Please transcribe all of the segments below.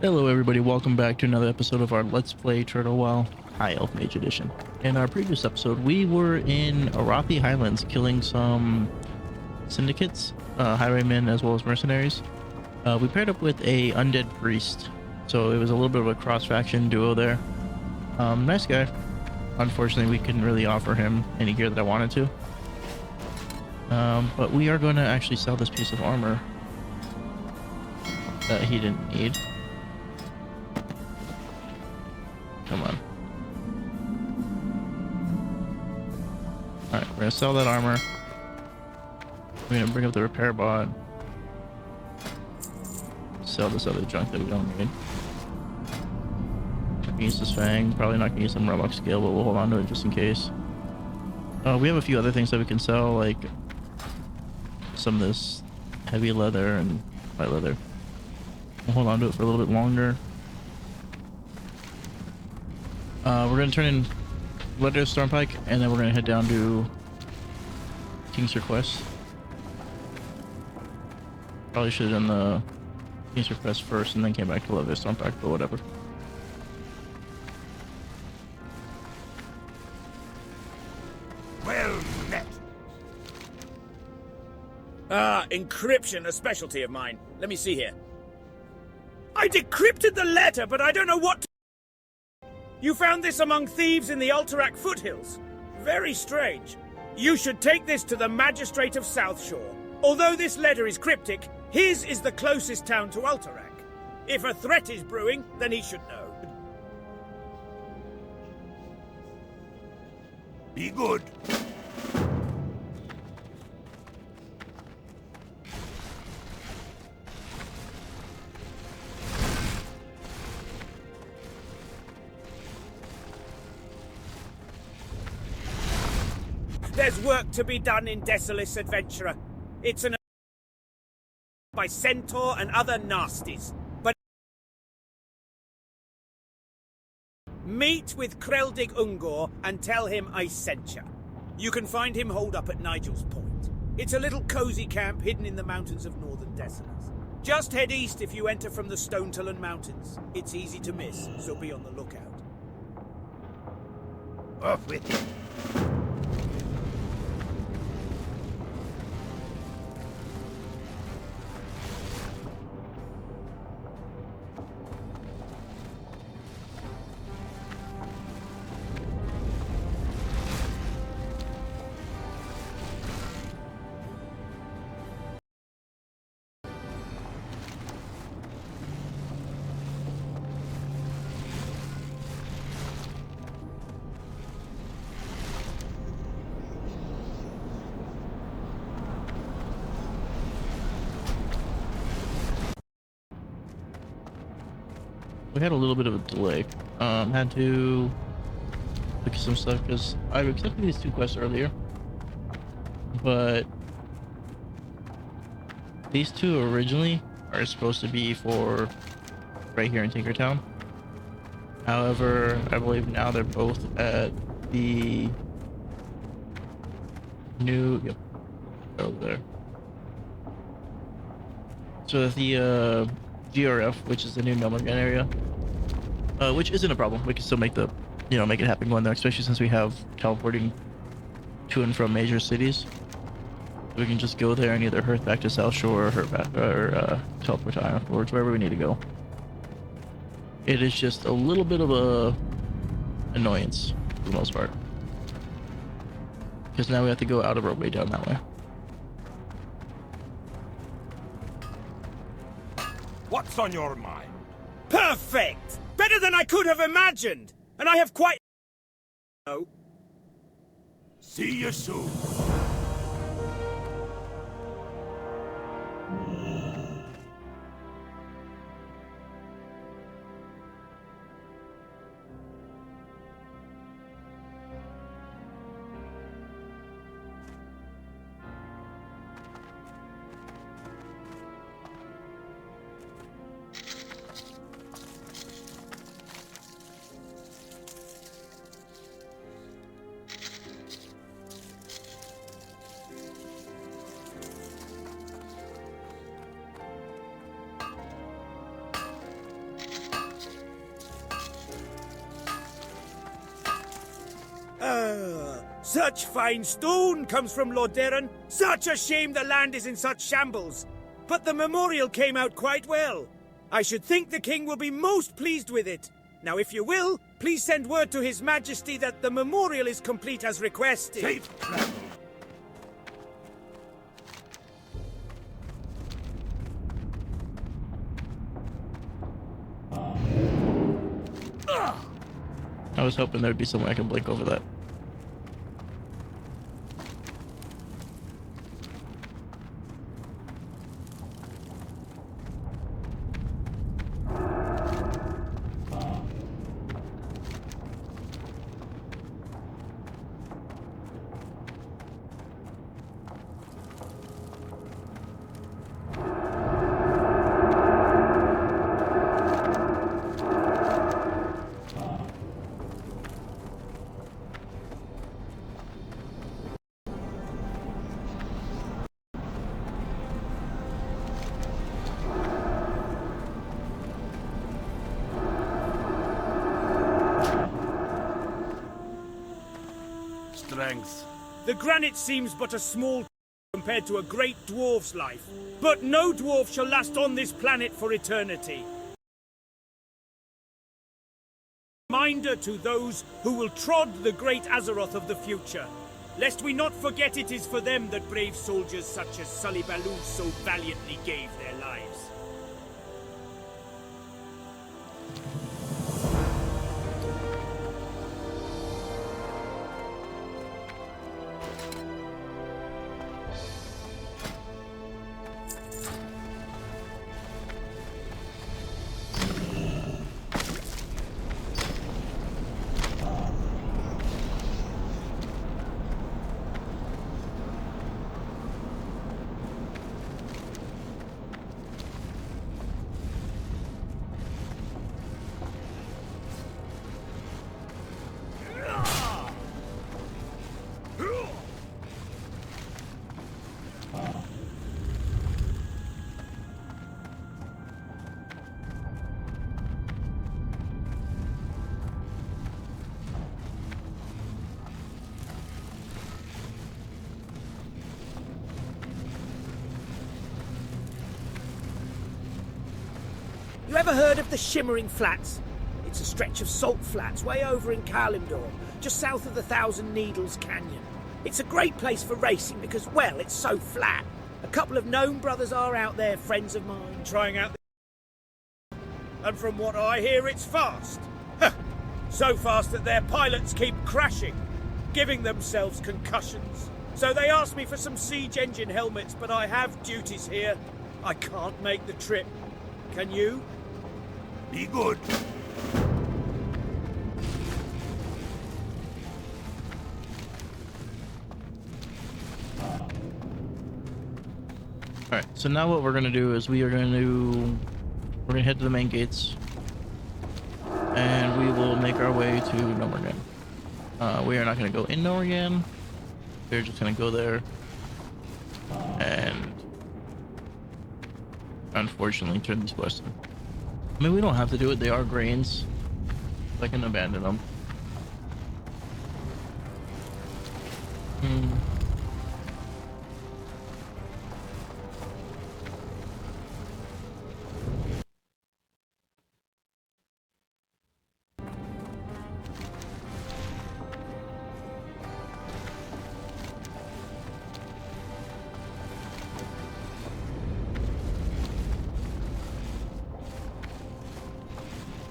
Hello everybody, welcome back to another episode of our Let's Play Turtle WoW High Elf Mage Edition. In our previous episode, we were in Arathi Highlands killing some syndicates, highwaymen as well as mercenaries. We paired up with a undead priest, so it was a little bit of a cross-faction duo there. Nice guy. Unfortunately, we couldn't really offer him any gear that I wanted to. But we are going to actually sell this piece of armor that he didn't need. Come on. Alright, we're gonna sell that armor. We're gonna bring up the repair bot. Sell this other junk that we don't need. Not gonna use this fang. Probably not gonna use some Robux scale, but we'll hold on to it just in case. We have a few other things that we can sell, like some of this heavy leather and light leather. We'll hold on to it for a little bit longer. We're going to turn in Letter of Stormpike, and then we're going to head down to King's Request. Probably should have done the King's Request first and then came back to Letter of Stormpike, but whatever. Well met. Encryption, a specialty of mine. Let me see here. I decrypted the letter, but I don't know what to... You found this among thieves in the Alterac foothills. Very strange. You should take this to the Magistrate of Southshore. Although this letter is cryptic, his is the closest town to Alterac. If a threat is brewing, then he should know. Be good. There's work to be done in Desolis, adventurer. It's an by Centaur and other nasties. But meet with Kreldig Ungor and tell him I sent you. You can find him holed up at Nigel's Point. It's a little cozy camp hidden in the mountains of northern Desolis. Just head east if you enter from the Stonetalon Mountains. It's easy to miss, so be on the lookout. Off with it. We had a little bit of a delay. Had to look at some stuff because I accepted these two quests earlier, but these two originally are supposed to be for right here in Tinkertown. However, I believe now they're both at the new, yep, they're over there. So the GRF, which is the new Nomergan area, which isn't a problem. We can still make the, make it happen going there, especially since we have teleporting to and from major cities. We can just go there and either hearth back to South Shore or teleport to Ironforge, wherever we need to go. It is just a little bit of a annoyance for the most part, because now we have to go out of our way down that way. What's on your mind? Perfect! Better than I could have imagined! And I have quite... No. See you soon. Such fine stone comes from Lord Darren. Such a shame the land is in such shambles. But the memorial came out quite well. I should think the king will be most pleased with it. Now, if you will, please send word to His Majesty that the memorial is complete as requested. Safe travel. I was hoping there'd be some way I can blink over that. Strength. The granite seems but a small compared to a great dwarf's life. But no dwarf shall last on this planet for eternity. Reminder to those who will trod the great Azeroth of the future. Lest we not forget it is for them that brave soldiers such as Sully Baloo so valiantly gave their lives. You ever heard of the Shimmering Flats? It's a stretch of salt flats way over in Kalimdor, just south of the Thousand Needles Canyon. It's a great place for racing because, well, it's so flat. A couple of gnome brothers are out there, friends of mine, trying out the... And from what I hear, it's fast. So fast that their pilots keep crashing, giving themselves concussions. So they asked me for some siege engine helmets, but I have duties here. I can't make the trip. Can you? Be good. Alright, so now what we're gonna do is we're gonna head to the main gates. And we will make our way to Nomorgan. We are not gonna go in Nomorgan. We're just gonna go there. And unfortunately turn these quests in. I mean, we don't have to do it. They are grains. I can abandon them.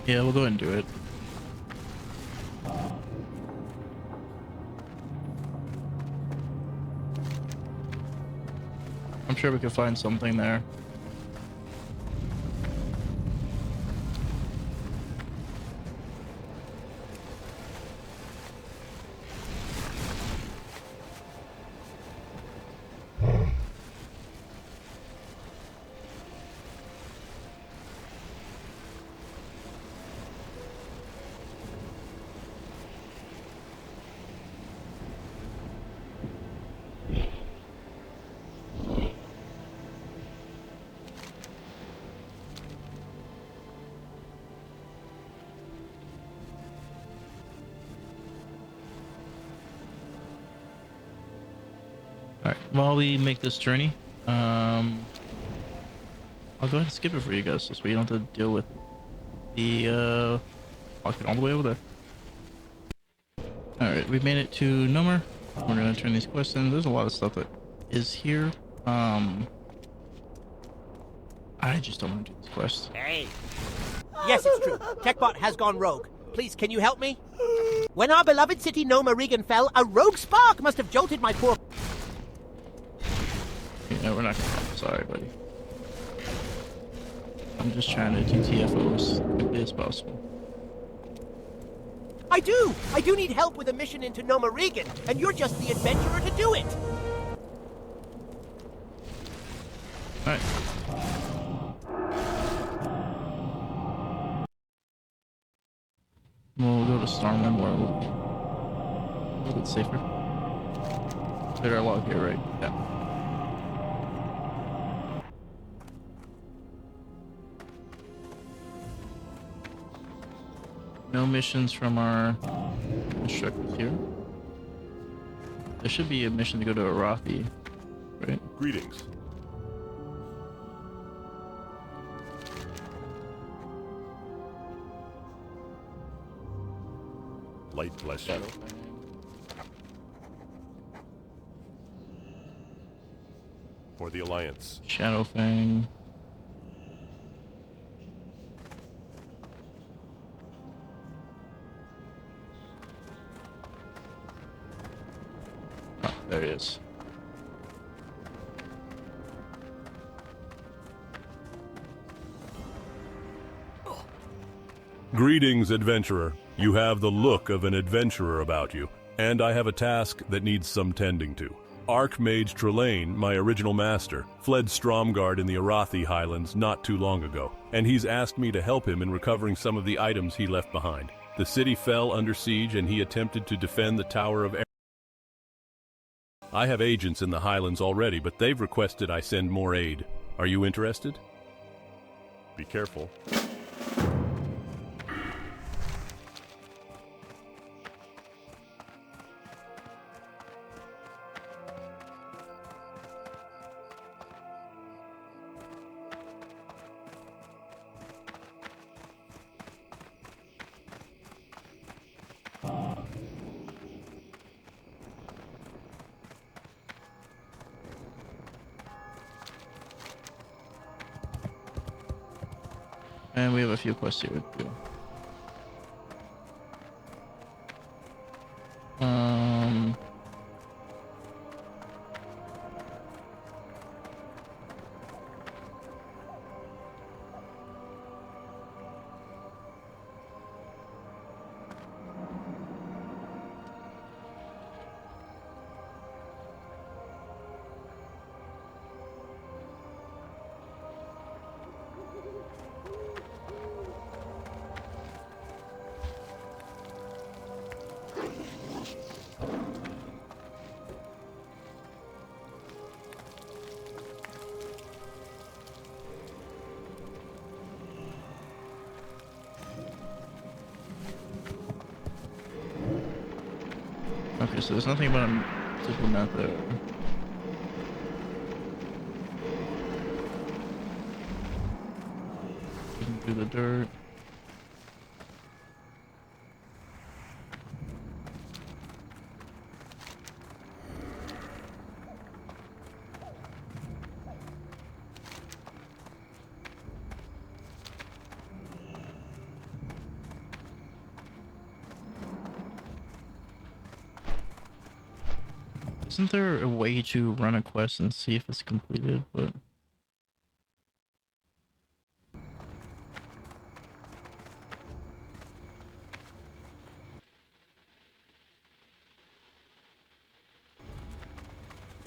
Yeah, we'll go ahead and do it. I'm sure we could find something there. while we make this journey, I'll go ahead and skip it for you guys, so we don't have to deal with the walking all the way over there. All right, we made it to Nomer. We're gonna turn these quests in. There's a lot of stuff that is here. I just don't want to do this quest. Hey. Yes, it's true. TechBot has gone rogue. Please, can you help me? When our beloved city Noma Regan fell, a rogue spark must have jolted my poor... Yeah, we're not gonna... Sorry, buddy. I'm just trying to do TFO as quickly as possible. I do need help with a mission into Noma Regan, and you're just the adventurer to do it. Alright. We'll go to Stormwind where we'll be a little bit safer. Clear our log here, right? Yeah. No missions from our instructors here. There should be a mission to go to Arathi, right? Greetings. Light bless you. For the Alliance. Shadowfang. Oh, there it is. Greetings, adventurer. You have the look of an adventurer about you, and I have a task that needs some tending to. Archmage Trelane, my original master, fled Stromgarde in the Arathi Highlands not too long ago, and he's asked me to help him in recovering some of the items he left behind. The city fell under siege and he attempted to defend the Tower of I have agents in the Highlands already, but they've requested I send more aid. Are you interested? Be careful. And we have a few quests here too. Okay, so there's nothing about a diplomat there. Looking through the dirt. Isn't there a way to run a quest and see if it's completed? But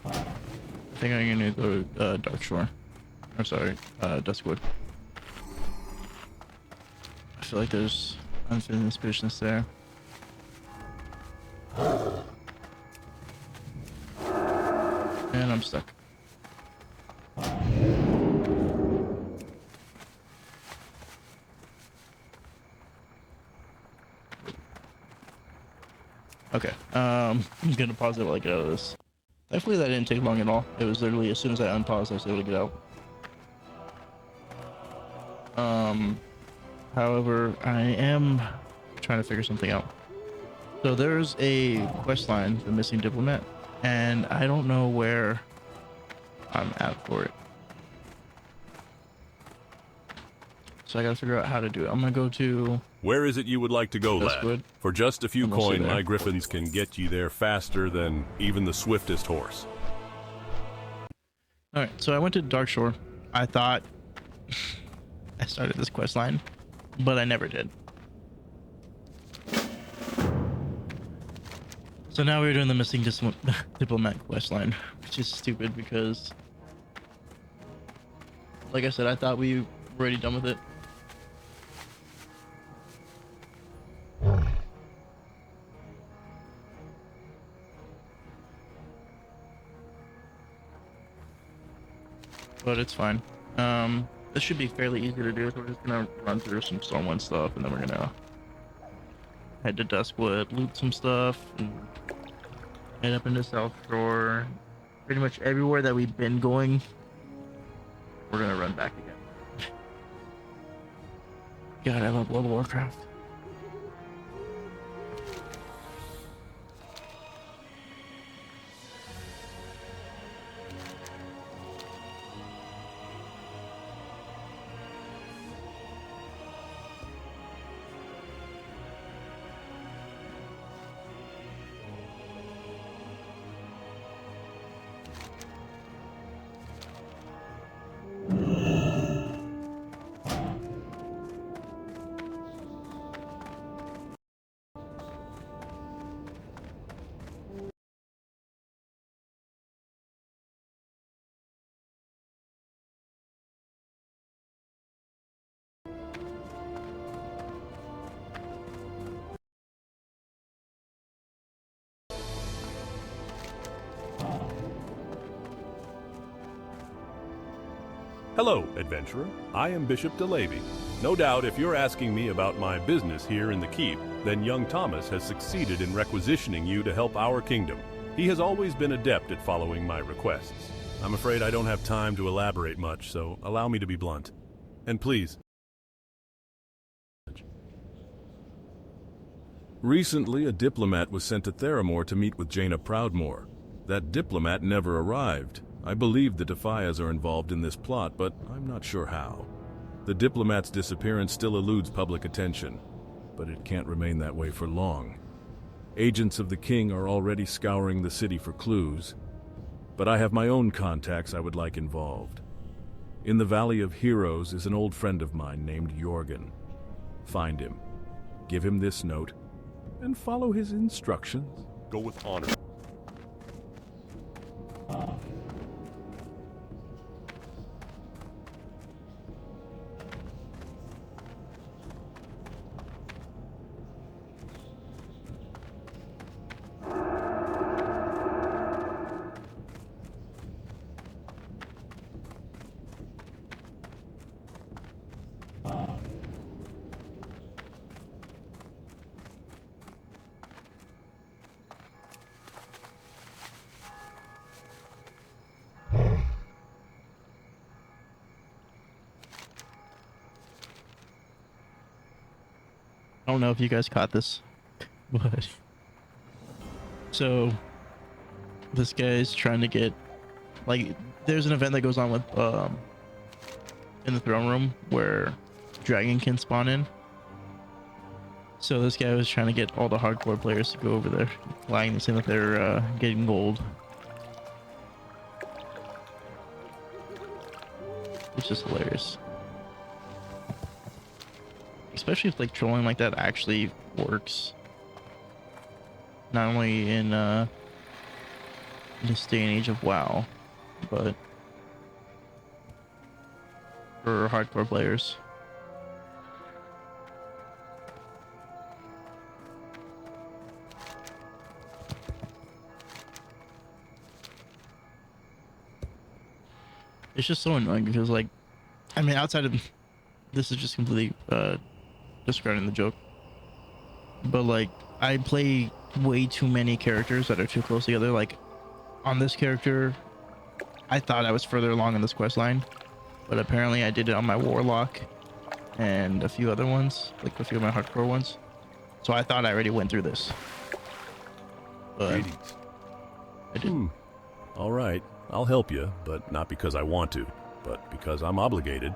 I think I'm gonna go to Darkshore. Or sorry, Duskwood. I feel like there's unfinished business there. And I'm stuck. Okay, I'm gonna pause it while I get out of this. Thankfully, that didn't take long at all. It was literally as soon as I unpaused, I was able to get out. However, I am trying to figure something out. So there's a quest line, the missing diplomat, and I don't know where I'm at for it. So I gotta figure out how to do it. I'm gonna go to... Where is it you would like to go, lad? Westwood. For just a few I'm mostly coin, there. my griffins can get you there faster than even the swiftest horse. Alright, so I went to Dark Shore. I thought I started this quest line, but I never did. So now we're doing the missing diplomat quest line, which is stupid because, like I said, I thought we were already done with it. But it's fine. This should be fairly easy to do. So we're just gonna run through some stormwind stuff, and then we're gonna head to Duskwood, loot some stuff, and head up into South Shore. Pretty much everywhere that we've been going, we're gonna run back again. God, I love World of Warcraft. Hello, adventurer. I am Bishop DeLavy. No doubt if you're asking me about my business here in the keep, then young Thomas has succeeded in requisitioning you to help our kingdom. He has always been adept at following my requests. I'm afraid I don't have time to elaborate much, so allow me to be blunt. And please... Recently, a diplomat was sent to Theramore to meet with Jaina Proudmoore. That diplomat never arrived. I believe the Defias are involved in this plot, but I'm not sure how. The diplomat's disappearance still eludes public attention, but it can't remain that way for long. Agents of the king are already scouring the city for clues, but I have my own contacts I would like involved. In the Valley of Heroes is an old friend of mine named Jorgen. Find him, give him this note, and follow his instructions. Go with honor. I don't know if you guys caught this, but so this guy's trying to get, like, there's an event that goes on with in the throne room where dragon can spawn in. So this guy was trying to get all the hardcore players to go over there, lying and saying that they're getting gold. It's just hilarious. Especially if like trolling like that actually works. Not only in this day and age of WoW, but for hardcore players. It's just so annoying because, like, I mean, outside of this is just completely disregarding the joke, but like I play way too many characters that are too close together. Like on this character, I thought I was further along in this quest line, but apparently I did it on my warlock and a few other ones, like a few of my hardcore ones. So I thought I already went through this. But Greetings. I didn't. All right, I'll help you, but not because I want to, but because I'm obligated.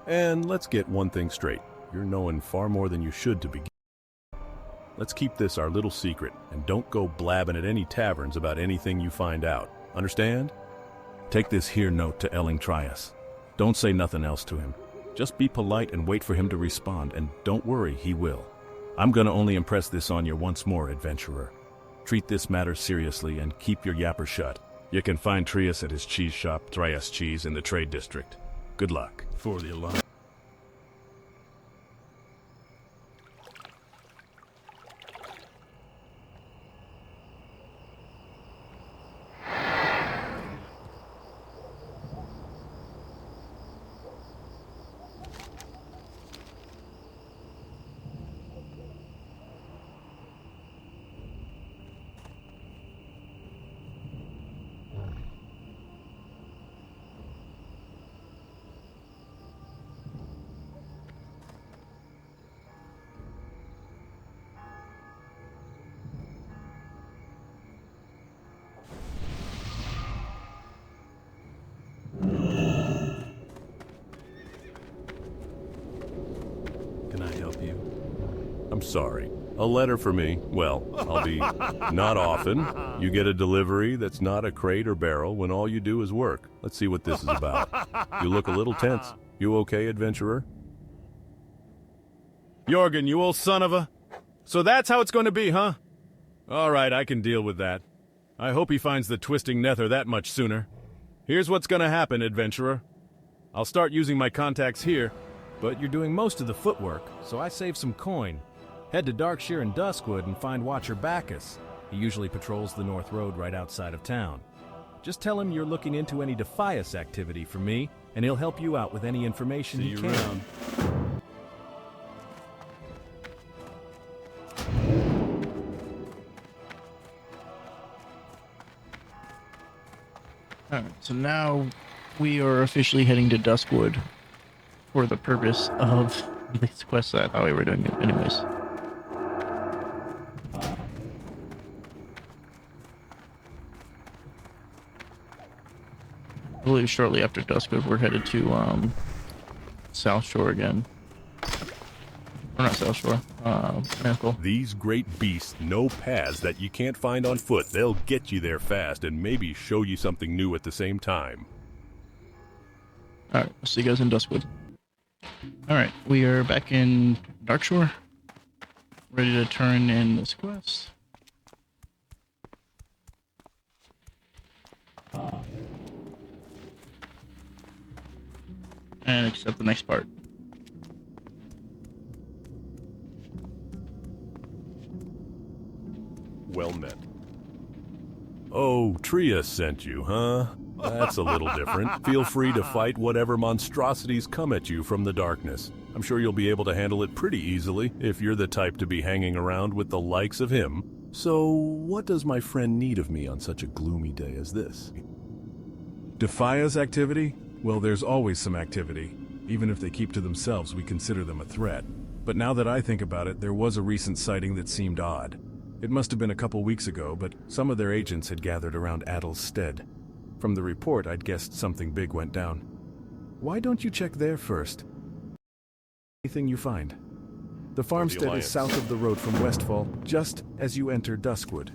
And let's get one thing straight. You're knowing far more than you should to begin. Let's keep this our little secret, and don't go blabbing at any taverns about anything you find out. Understand? Take this here note to Elling Trias. Don't say nothing else to him. Just be polite and wait for him to respond, and don't worry, he will. I'm gonna only impress this on you once more, adventurer. Treat this matter seriously and keep your yapper shut. You can find Trias at his cheese shop, Trias Cheese, in the Trade District. Good luck. For the alarm. Can I help you? I'm sorry. A letter for me. Well, I'll be not often. You get a delivery that's not a crate or barrel when all you do is work. Let's see what this is about. You look a little tense. You okay, adventurer? Jorgen, you old son of a... So that's how it's going to be, huh? All right, I can deal with that. I hope he finds the twisting nether that much sooner. Here's what's going to happen, adventurer. I'll start using my contacts here, but you're doing most of the footwork, so I save some coin. Head to Darkshire and Duskwood and find Watcher Bacchus. He usually patrols the North Road right outside of town. Just tell him you're looking into any Defias activity for me, and he'll help you out with any information he can. Around. Alright, so now we are officially heading to Duskwood for the purpose of this quest that I thought we were doing anyways. I believe shortly after Duskwood we're headed to South Shore again. Or not South Shore, Manacle. These great beasts know paths that you can't find on foot. They'll get you there fast and maybe show you something new at the same time. Alright, I'll see you guys in Duskwood. Alright, we are back in Darkshore. Ready to turn in this quest. And accept the next part. Well met. Oh, Trias sent you, huh? That's a little different. Feel free to fight whatever monstrosities come at you from the darkness. I'm sure you'll be able to handle it pretty easily if you're the type to be hanging around with the likes of him. So, what does my friend need of me on such a gloomy day as this? Defias activity? Well, there's always some activity. Even if they keep to themselves, we consider them a threat. But now that I think about it, there was a recent sighting that seemed odd. It must have been a couple weeks ago, but some of their agents had gathered around Adel's stead. From the report, I'd guessed something big went down. Why don't you check there first? Anything you find. The farmstead is south of the road from Westfall, just as you enter Duskwood.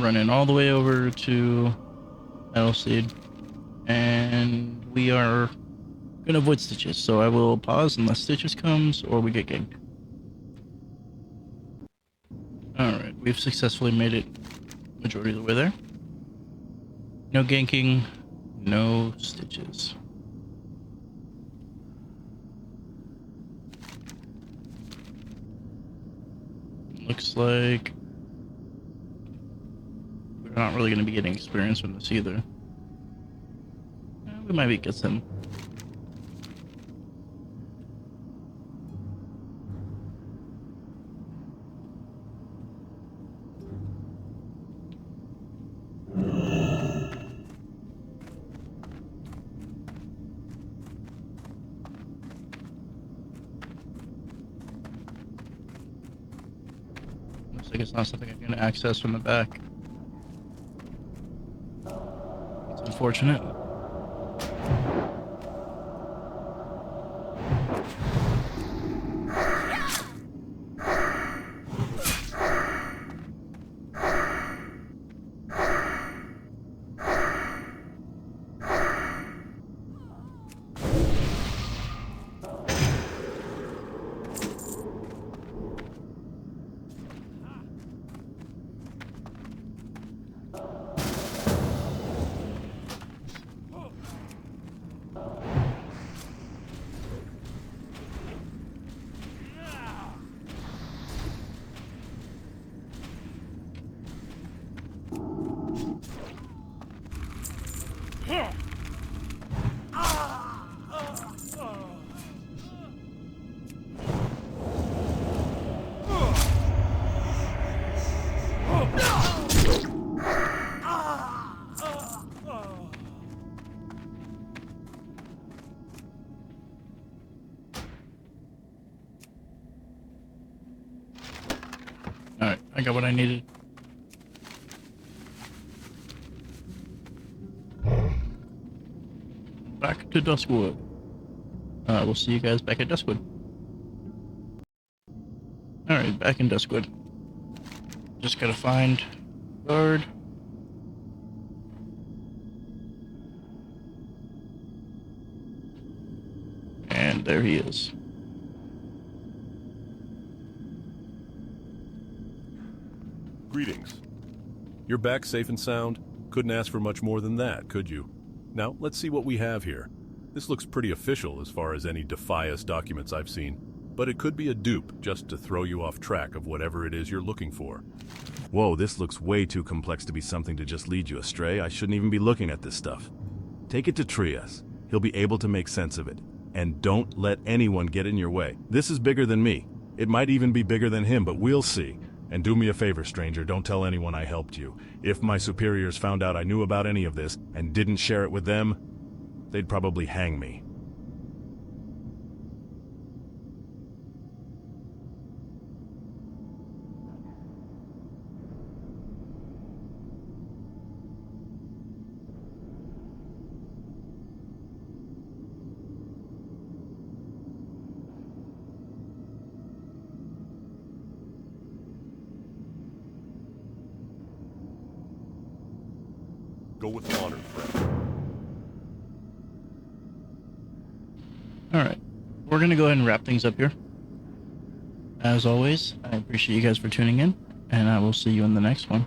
running all the way over to Metal Seed, and we are gonna avoid Stitches, so I will pause unless Stitches comes or we get ganked. Alright, we've successfully made it majority of the way there. No ganking, no Stitches. Looks like we're not really going to be getting experience from this either. We might get some. Looks like it's not something I'm going to access from the back. It's unfortunate. Alright, I got what I needed. Back to Duskwood. We'll see you guys back at Duskwood. Alright, back in Duskwood. Just gotta find guard. And there he is. Greetings. You're back safe and sound? Couldn't ask for much more than that, could you? Now, let's see what we have here. This looks pretty official as far as any Defias documents I've seen, but it could be a dupe just to throw you off track of whatever it is you're looking for. Whoa, this looks way too complex to be something to just lead you astray. I shouldn't even be looking at this stuff. Take it to Trias. He'll be able to make sense of it. And don't let anyone get in your way. This is bigger than me. It might even be bigger than him, but we'll see. And do me a favor, stranger, don't tell anyone I helped you. If my superiors found out I knew about any of this and didn't share it with them, they'd probably hang me. Go with honor, friend. Alright, we're gonna go ahead and wrap things up here. As always, I appreciate you guys for tuning in, and I will see you in the next one.